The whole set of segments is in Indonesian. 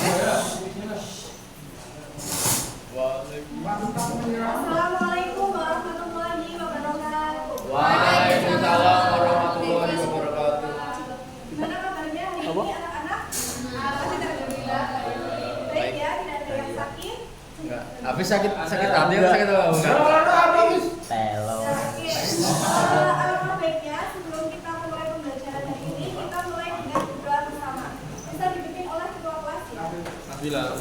Assalamualaikum warahmatullahi wabarakatuh. Waalaikumsalam warahmatullahi wabarakatuh. Gimana kabarnya hari ini anak-anak? Alhamdulillah baik ya, tidak ada yang sakit. Enggak. Habis sakit hati atau sakit apa? Enggak. Telo. Oke. Alangkah baiknya sebelum kita mulai pembelajaran hari ini, kita mulai dengan doa bersama. Bisa dipimpin oleh ketua kelas ya. Bila.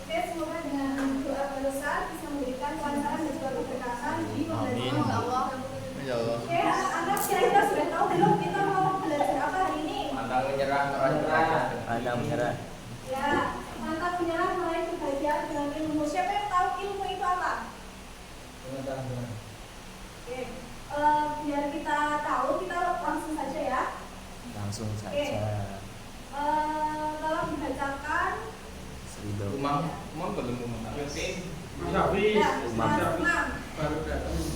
Oke, semoga dengan doa berusaha bisa memberikan kelancaran dan juga keberkahan di pembelajaran Allah. Ya Allah. Oke, anak-anak kira-kira sudah tahu belum kita mau belajar apa hari ini? Pantang menyerah, Pandang menyerah. Ya, mantap menyerah meraih kebahagiaan dengan ilmu. Siapa yang tahu ilmu itu apa? Oke, biar kita tahu, kita langsung saja ya. Langsung Oke. saja. Tolong dibacakan. Ridho. Umam belum umam. Ya, Umam. Umam.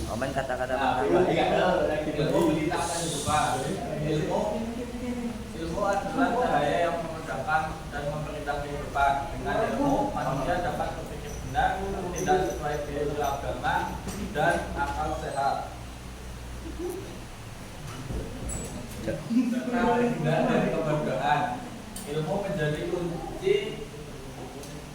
Omen kata-kata Ilmu pertama. melintahkan kehidupan. Ilmu adalah cahaya yang memudahkan dan memerintah kehidupan. Dengan ilmu, manusia dapat berpikir benar, tidak sesuai dengan agama, dan akal sehat. Serta terhindar dari kebodohan. Ilmu menjadi kunci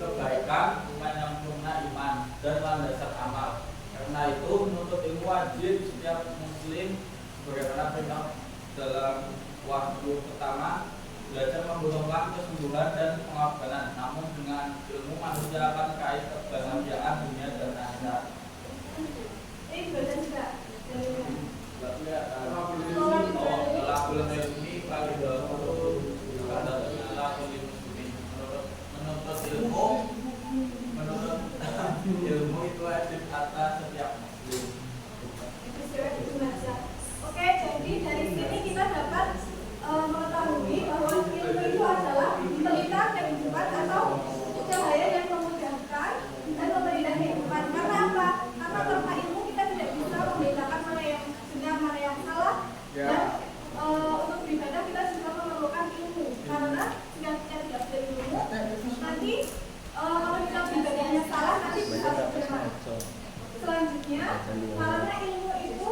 kebaikan, menyempurna iman, dan landasan amal. Karena itu menuntut ilmu wajib setiap muslim sebagaimana perintah dalam wahyu pertama, belajar membutuhkan kesungguhan dan pengorbanan. Namun dengan ilmu manusia akan kaya kebahagiaan dunia dan akhirat. Ini dibaca juga. Lakul ilmi faridatun ala kulli muslimin. Menuntut ilmu itu wajib atas setiap muslim. Oke, jadi dari sini kita dapat mengetahui bahwa ilmu itu adalah pelita kehidupan atau cahaya yang memudahkan dan memberikan kehidupan. Karena apa? Karena tanpa ilmu kita tidak bisa membedakan mana yang benar, mana yang salah. Dan untuk beribadah kita juga memerlukan ilmu. Karena jika kita tidak ada ilmu, nanti kalau kita beribadahnya salah, nanti bisa berdosa. Selanjutnya, karena ilmu itu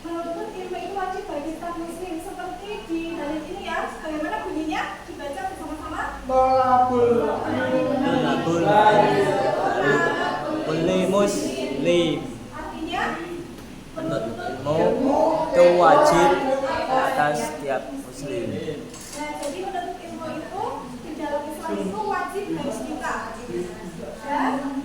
menuntut ilmu itu wajib bagi setiap muslim, seperti di dalil ini ya. Bagaimana bunyinya? Dibaca bersama-sama. Kulli muslim. Artinya Ilmu itu wajib atas setiap muslim. Nah, jadi menuntut ilmu itu di dalam Islam itu wajib bagi kita. Dan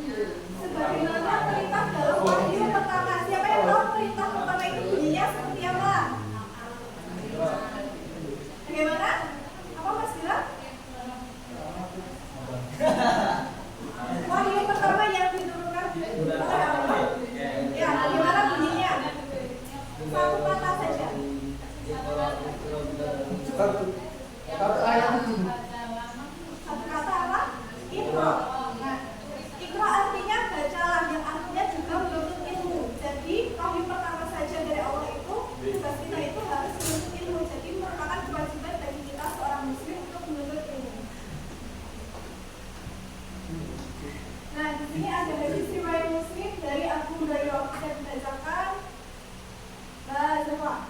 sebagaimana perintah dalam wahyu pertama. Siapa yang tahu perintah pertama itu bunyinya seperti apa? Bagaimana? Apa Mas bilang? Wahyu pertama yang diturunkan oleh Allah. Ya, bagaimana bunyinya? Satu kata saja. Satu kata apa? Iqra. Nah, Iqra artinya bacalah, yang artinya juga menuntut ilmu. Jadi wahyu pertama saja dari Allah itu tugas kita itu harus menuntut ilmu. Jadi merupakan kewajiban bagi kita seorang muslim untuk menuntut ilmu. Nah, di sini ada hadis riwayat Muslim dari Abu Hurairah yang dibacakan Zahra.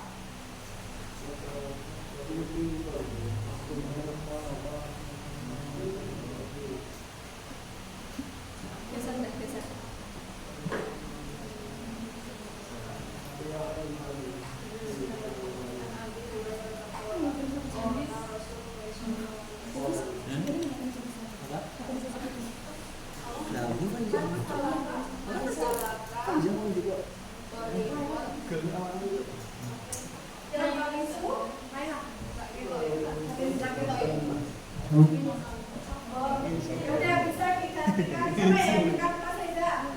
Udah bisa digantikan. Siapa yang dekat Mas Reza?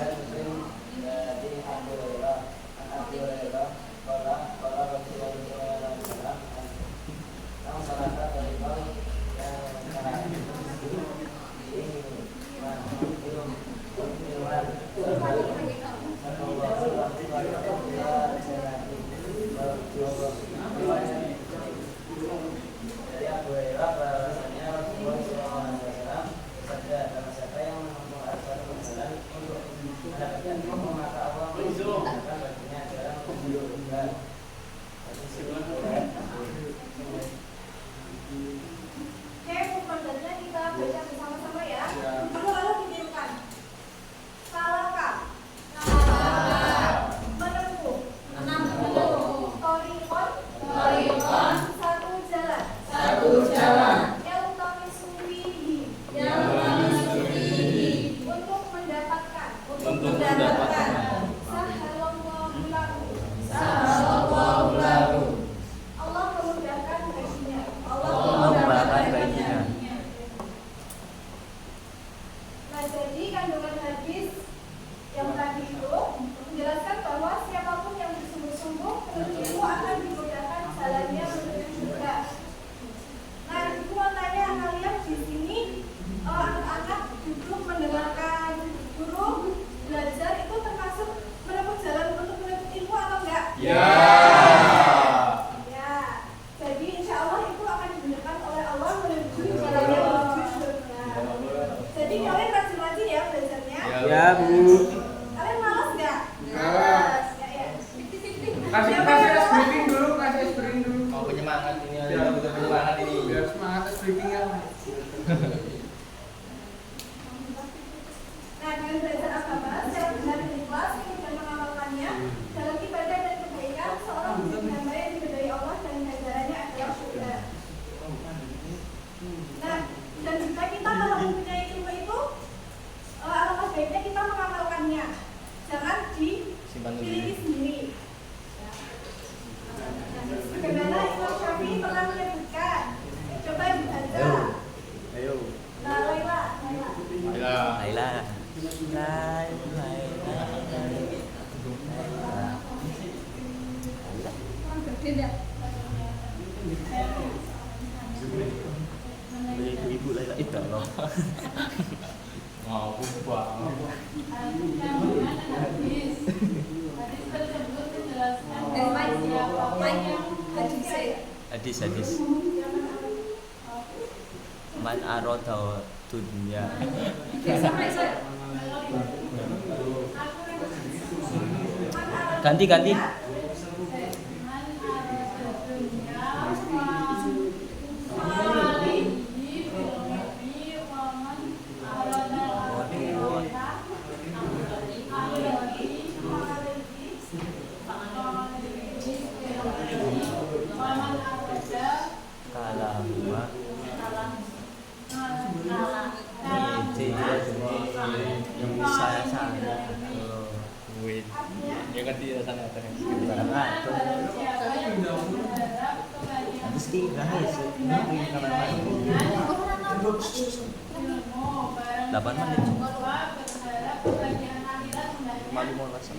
riwayat Muslim dari Abu Hurairah. Abu Hurairah qala Rasulullah sallallahu alaihi wasallam ang salata dari bawah yang dari Abu Hurairah bahwasanya Rasulullah SAW bersabda, barang siapa yang menempuh suatu perjalanan untuk mendapatkan ilmu maka Allah mengizinkan baginya jalan menuju surga. Oke, pembahasannya kita baca bersama-sama ya. Lalu ditirukan. Salaka. Menempuh. Torikon. Satu jalan. Yaltamisu fihi. Untuk mendapatkan. Sahalallahu lahu. Allah memudahkan baginya. Nah, jadi kandungan hadis yang tadi itu menjelaskan bahwa siapapun yang bersungguh-sungguh menuntut ilmu akan dimudahkan jalannya menuju surga. Nah, ibu mau tanya kalian di sini, anak-anak duduk mendengarkan guru belajar itu termasuk menempuh jalan untuk menuntut ilmu atau enggak? Ya. Ya. Jadi insya Allah itu akan dimudahkan oleh Allah menuju jalannya menuju surga. Jadi kalian rajin-rajin ya belajarnya. Ya, Bu. Kalian malas nggak? Malas. Ya. Kasih es briefing dulu, kasih es briefing dulu. Mau penyemangat ini, Biar butuh penyemangat ini. Biar semangat es briefingnya. Nah, dengan belajar agama secara benar dan ikhlas dan mengamalkannya dalam ibadah dan kebaikan, seorang menjadi hamba yang diridhoi Allah dan ganjarannya adalah surga. Nah, dan jika kita kalau mempunyai ilmu itu, alangkah baiknya kita mengamalkannya. Jangan Simpan dulu. dipilih sendiri. Bagaimana Imam Syafi'i pernah menyebutkan? Coba dibaca. Ayo. Nah, Laila. Ayolah. Ibu Laila itu loh. Mau buang. Hadis. Man arada dunya. Ganti. Kalahuma. Yang saya. Wait. Ya kan dia sana atas. Habis di guys. 8 menit. Malu mau rasa.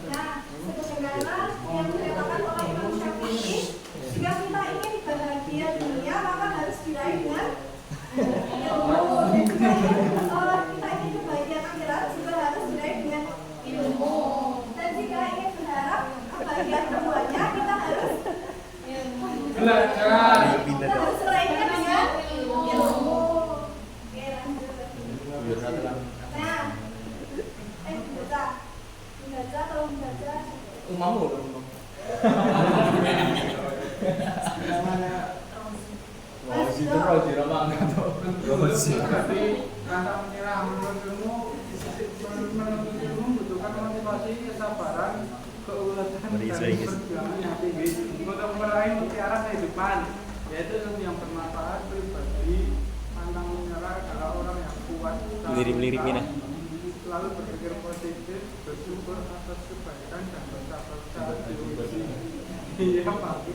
Nah, sebagaimana yang dikatakan oleh Imam Syafi'i, jika kita ingin bahagia dunia, maka harus diraih dengan ilmu. Jika kita ingin kebahagiaan akhirat, juga harus diraih dengan ilmu. Dan jika ingin berharap kebahagiaan keduanya, kita harus Belajar. harus meraihnya dengan ilmu. Oke, lanjut. Nah, dibaca atau membaca. Mau dong. Mau situ roh di rumah enggak tuh. Tapi rasa menyerah menuntut ilmu membutuhkan motivasi, kesabaran, keulatan dan perjuangan yang tinggi untuk meraih mutiara kehidupan, yaitu ilmu yang bermanfaat pribadi, pantang menyerah adalah orang yang kuat, Lirik-liriknya. selalu berpikir positif, bersyukur atas kebaikan dan bersabar saat diuji. Iya Pak,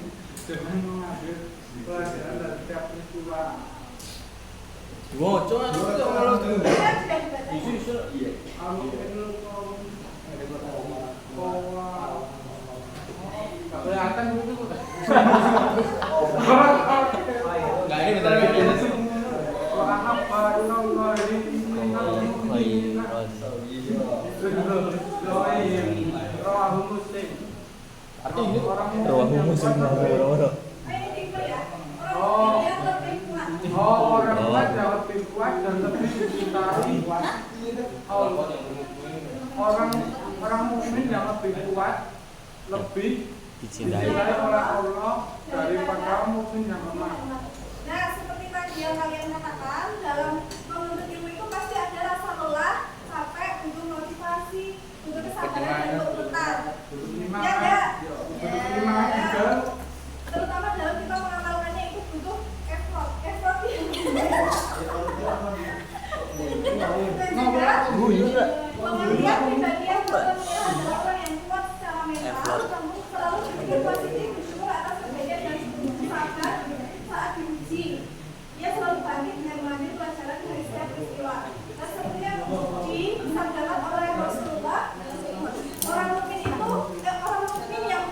dengan mengambil pelajaran dari setiap peristiwa. Wow, coba malah tuh. Sudah dibaca. Isu iya. Gak kelihatan gitu kok. Enggak ini bentar lagi. Artinya ini Rawahu Muslim orang-orang. Ini tipe ya. Orang yang lebih kuat. Orang kuat yang lebih kuat dan lebih dicintai. Orang mukmin yang lebih kuat lebih Dicintai. dicintai oleh Allah daripada mukmin yang lemah. Nah, seperti tadi yang kalian katakan, dalam menuntut ilmu itu pasti ada rasa lelah, capek, butuh motivasi, butuh kesabaran untuk bertahan. Ya enggak? Terima juga. Terutama dalam kita mengamalkannya itu butuh effort. Effort yang pengertian pribadi yang benar-benar adalah orang yang kuat secara mental, namun selalu berpikir positif, bersyukur atas kebaikan dan sabar saat diuji. Ia selalu bangkit dengan mengambil pelajaran dari setiap peristiwa. Nah, seperti yang disabdakan oleh Rasulullah, orang mukmin yang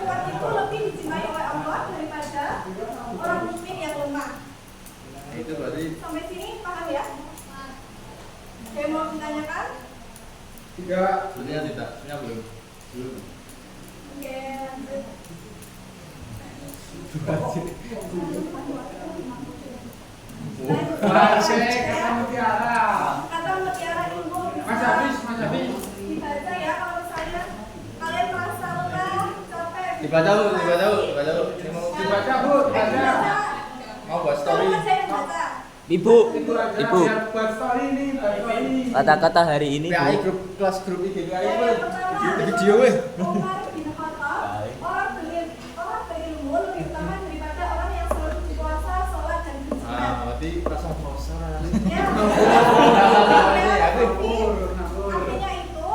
kuat itu lebih dicintai oleh Allah daripada orang mukmin yang lemah. itu berarti Sampai sini paham ya? Ada yang mau ditanyakan? Tidak. sebenarnya tidak, sebenarnya belum. Oke, lanjut. Kata mutiara. Kata mutiara ilmu Mas Habis. dibaca ya kalau misalnya kalian merasa lelah, capek. Dibaca Bu. Dibaca Bu, dibaca. Mau buat story. Kalau saya baca. Ibu, Ibu aja Ibu. biar buat story nih, buat story. Kata-kata hari ini, PAI Bu. grup kelas grup IG PAI Yang weh. pertama, Video weh. Umar bin Khattab, orang berilmu lebih utama daripada orang yang selalu berpuasa, sholat dan berjihad. Ah, berarti rasa puasa. Ya. Ngawur. Artinya itu,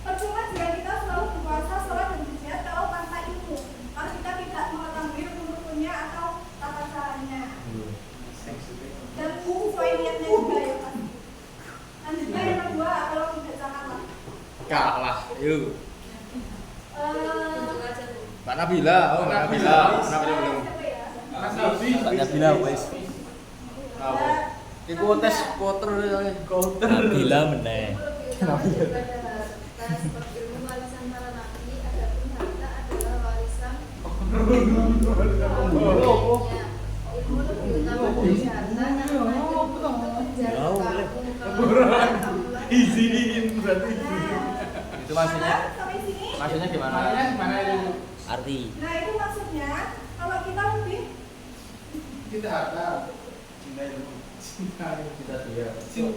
percuma jika kita selalu berpuasa, sholat dan berjihad kalau tanpa ilmu, kalau kita tidak mengetahui rukun-rukunnya atau tata caranya. Dan sesuai niatnya juga ya Pak. Lanjutnya yang kedua, kalau tidak salah. Kalah. Yuk. Eh, Mbak Nabila, Mbak Nabila belum. siapa ya? Mas Habis. Tanya bila wes. Apa? Iku tes kotor soalnya. Nabila meneh. Ilmu warisan para nabi, adapun harta adalah warisan. Ilmu lebih utama dari harta karena ilmu menjaga Izinin berarti. Itu maksudnya? Sampai sini. Maksudnya gimana? Makanya gimana itu? Arti. Nah itu maksudnya kalau kita lebih Kita harta. Cinta ilmu. Kita dia.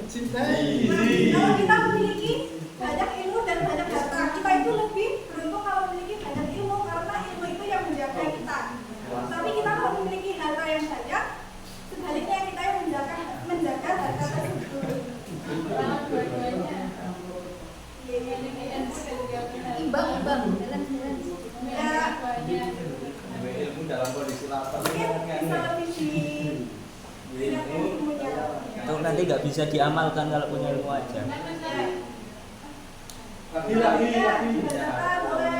Cinta. kalau kita memiliki banyak ilmu dan banyak harta, kita itu lebih beruntung kalau memiliki banyak ilmu karena ilmu itu yang menjaga kita. Tapi kita kalau memiliki harta yang banyak, sebaliknya kita yang menjaga harta tersebut. imbang dalam Ya, Ilmu dalam kondisi lapar. mungkin bisa lebih dilihatkan ilmunya. Itu nanti nggak bisa diamalkan kalau punya ilmu aja. Lagi. Dibacakan oleh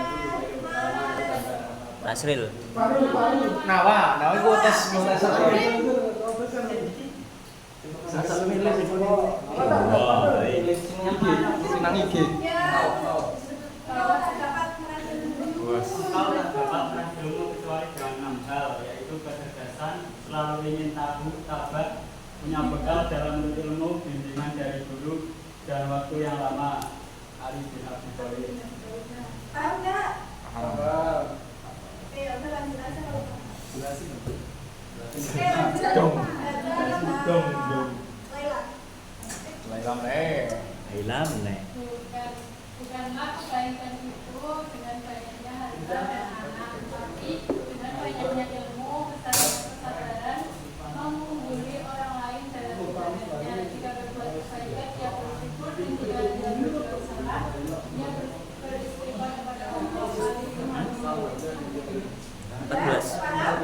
Nasril. Nawa itu tes apa? Sasal milih senang IG. Ya, kalau dapat merasa Kau tak dapat meraih ilmu kecuali dengan 6 hal, yaitu kecerdasan, selalu ingin tahu, sabar, punya bekal dalam menuntut ilmu, bimbingan dari guru, dan waktu yang lama. Ali bin Abi Thalib. Paham nggak? Paham. Oke, udah lanjut aja kalau paham. Jelasin. Oke, lanjut. Dong. Baca Laila. Laila meneh. Laila meneh. bukanlah kebaikan itu dengan banyaknya harta dan anak, tetapi dengan banyaknya ilmu, kesabaran, mengungguli orang lain dalam ibadahnya. Jika berbuat kebaikan, dia bersyukur, dan jika dia berbuat salah, dia beristighfar kepada Allah. Ali bin Abi Thalib. 14. Paham?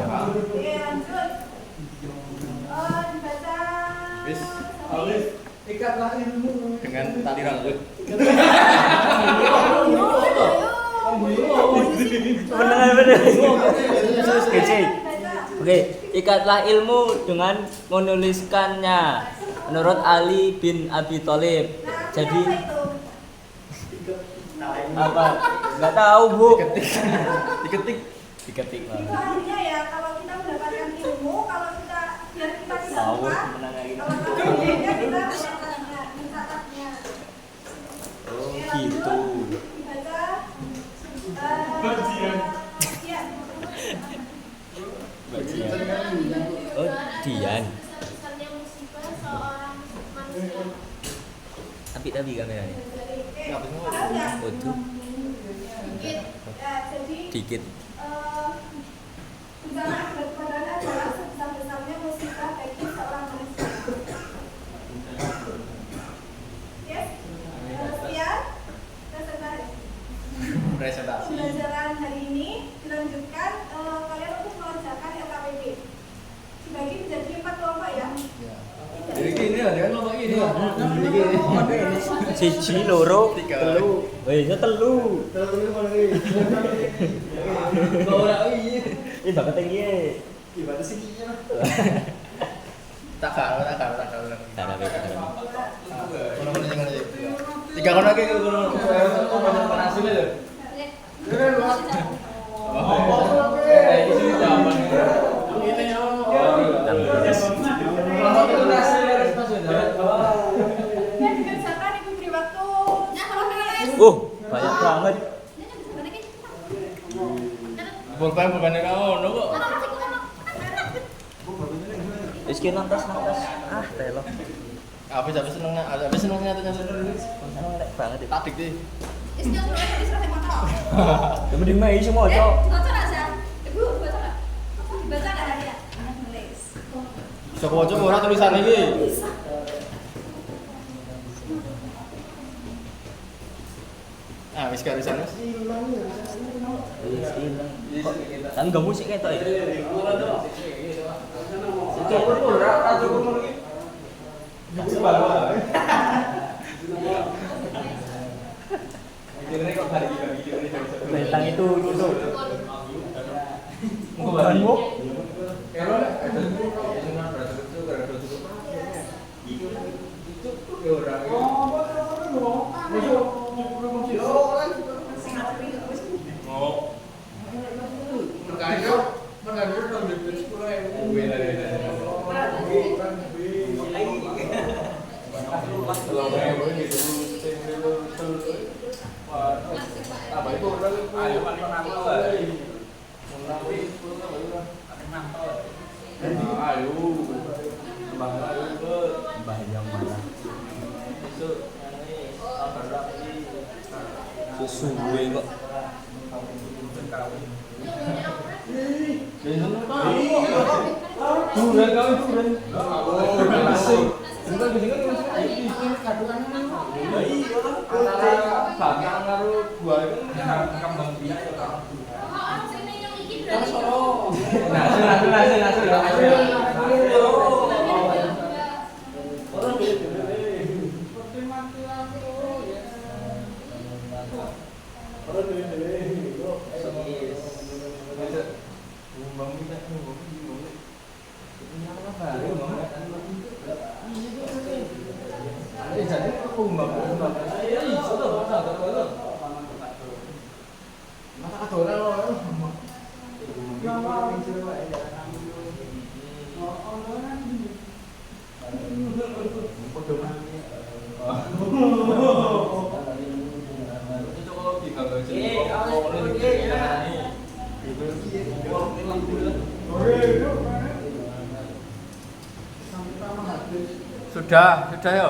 Oke, lanjut. Dibaca. Wis. Wis. Ikatlah ilmu Dengan tali rambut. Oke, ikatlah ilmu dengan menuliskannya menurut Ali bin Abi Thalib. Jadi apa? Enggak tahu, Bu. Diketik. Diketik. Itu artinya ya kalau kita mendapatkan ilmu, kalau kita biar kita tidak Sawur lupa, menangani. kalau kita kita mencatatnya. Oh, Oke, gitu. lanjut. Dibaca. Ya. Oh, Dian. Besar-besarnya musibah seorang manusia. Tapi kameranya. Waduh, Dikit. Ya, jadi dikit. bencana akibat kebakaran adalah sebesar-besarnya musibah bagi seorang manusia. Yes? Sekian Presentasi. pembelajaran hari ini. Dilanjutkan kalian untuk mengerjakan LKPD. Dibagi menjadi 4 kelompok ya. Jadi gini ya, dia ngomong gini ya. Siji, loro, Tiga. telu. Weh, ya telu. Ih, bakal tinggi. gimana sih ini? Tak karo. Tara weh. Kono sing tiga kono lagi kono. Panasile lho. Iki sing jaman. Ini yo. Dan dikerjakan ibu beri waktu. Banyak banget. Pulpen kamu kok. Wis ki nontos. Ah, telo. Habis seneng nyata. Seneng lek banget itu. Tadik deh. Kamu di Mei semua, Cok. Sok waca ora tulisan iki. Ah, wis karusan wis. Wis ilang. Kan gak musik ketok ya. Tentang itu. Bukanmu? Bayang mana? Suwe kok. Sudah ya.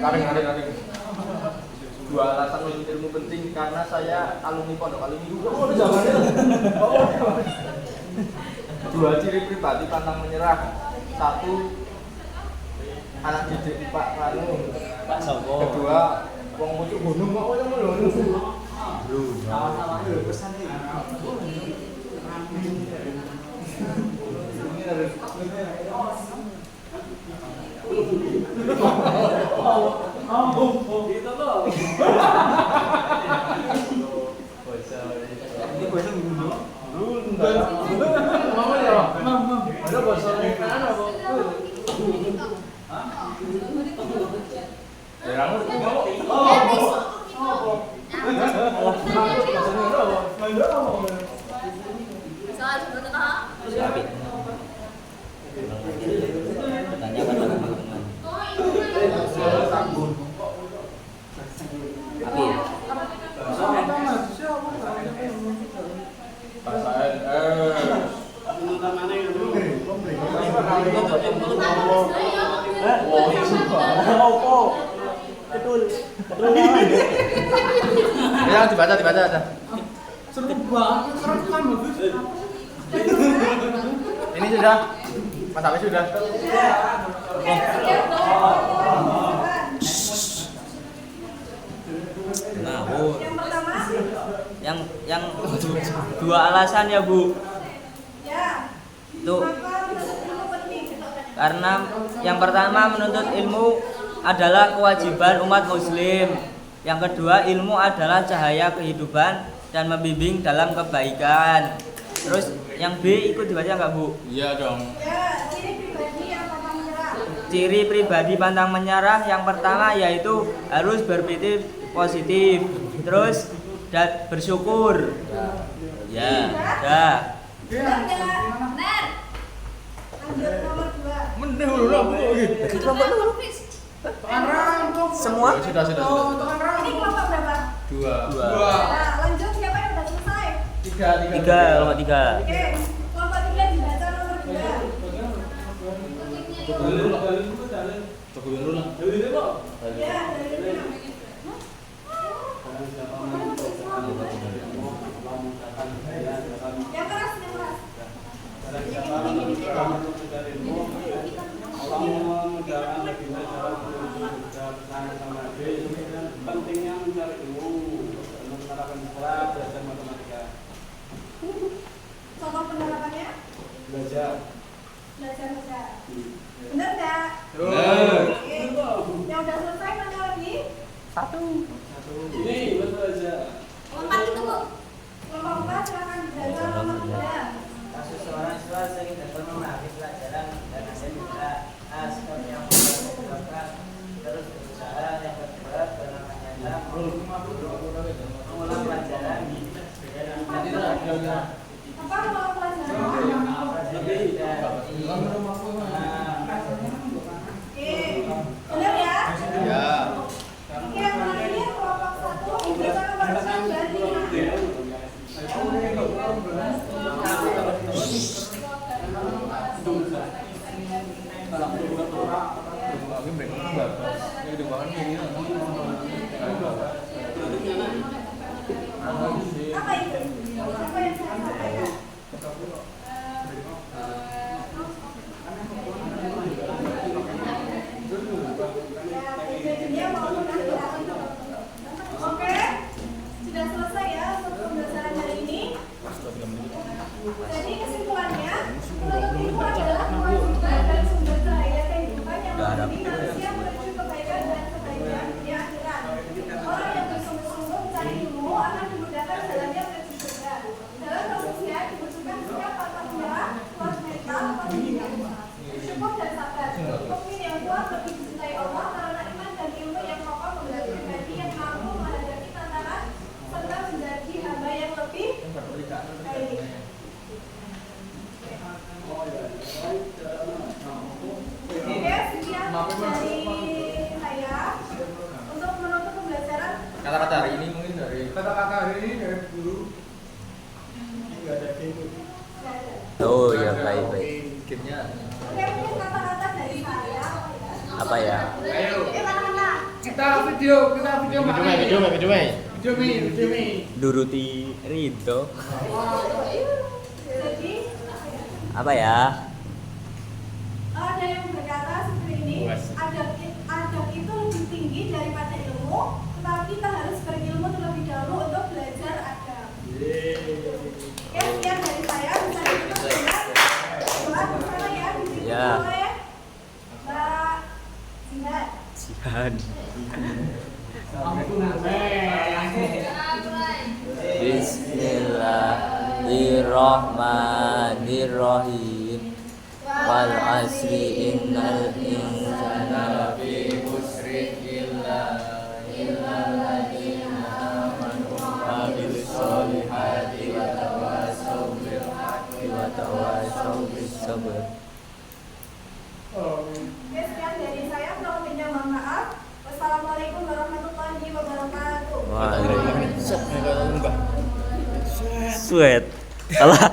Tarik. Dua alasan menuntut ilmu penting karena saya alumni pondok alumni juga. Dua ciri pribadi pantang menyerah. Satu, anak didik Pak Kanu. Pak Sopo. Kedua, Wong muncul gunung kok kowe ngono lho. Sama-sama dulu pesan nih. Gitu loh. Ini kowe sing gunung. Mama ya. Ada bahasa Indonesia apa? Ya kamu Tanyakan sama teman-teman. bahasa NS. Ya dibaca aja. Seru banget, rekam bagus. Ini sudah. Mas Abi sudah. Ngawur. Yang pertama, Yang dua alasan ya Bu. ya. Tuh. Maka menuntut ilmu penting. Karena yang pertama menuntut ilmu adalah kewajiban umat muslim. Yang kedua, ilmu adalah cahaya kehidupan dan membimbing dalam kebaikan. Terus yang B ikut dibaca nggak Bu? Iya dong. Ya, ciri pribadi yang pantang menyerah. Ciri pribadi pantang menyerah yang pertama yaitu harus berpikir positif. Terus dan bersyukur. Ya, dah. Benar nggak? Benar. Lanjut nomor 2. Mending dulu aku iki. Bagi kelompok dulu. Semua? Sudah. Ini kelompok berapa? Dua. Nah, lanjut siapa yang sudah selesai? Tiga. Kelompok 3. Oke, kelompok 3 dibaca nomor 2. Coba dulu lah. Ya, dari ini. Yang keras. Pentingnya mencari ilmu, menerapkan Islam, belajar matematika. Contoh penerapannya? Belajar. Belajar. Benar nggak? Benar. Oke. Yang udah selesai mana lagi? Ini betul aja. Kelompok itu Bu. Kelompok 4 silakan dibaca nomor 3. Kasus seorang siswa sering gagal memahami pelajaran dan hasilnya A. Sikap yang menyebabkan terus berusaha. Yang kedua, penanganan nyata mengulang pelajaran. Apa mengulang pelajaran? Oke. Benar ya? Ya. Oke, yang terakhir kelompok 1 dibaca nomor 6 dan 5. Lagi bingung enggak? Ini di bawah ini. Apa itu? Apa yang saya sampaikan? Ya, kejadiannya maupun akhir-akhir. Oke, sudah selesai ya untuk pembelajaran hari ini. Jadi kesimpulannya, menuntut ilmu adalah kewajiban dan sumber cahaya kehidupan yang membimbing manusia menuju kebaikan dan kebaikan di akhirat. Orang yang bersungguh-sungguh mencari ilmu akan dimudahkan jalannya menuju surga. Dalam manusia dibutuhkan sikap pantang menyerah, kuat mental, pendidikan, bersyukur dan sabar. Mukmin yang kuat lebih dicintai Allah karena iman dan ilmu yang kokoh membentuk pribadi yang mampu menghadapi tantangan serta menjadi hamba yang lebih baik. Oke, sekian dari saya untuk menutup pembelajaran. Kata-kata hari ini mungkin dari Kata-kata hari ini dari guru. Enggak ada game. Oh ya, baik. gamenya. Oke, mungkin kata-kata dari saya. Apa ya? Ayo. Kata-kata. Kita video mi. Nuruti Ridho. Jadi, Apa ya? ada yang berkata seperti ini, adab itu lebih tinggi daripada ilmu, tetapi kasihan. Ampun, Bismillahirrahmanirrahim. Wal asri innal insana lafi khusr illa alladziina aamanu wa amilus solihati wa tawassaw bil haqqi wa tawassaw bis sabr. Oke, sekian dari saya. Kurang lebihnya mohon maaf. Wassalamualaikum warahmatullahi wabarakatuh. Wah, Sok nih kalau enggak. sweat. Salah.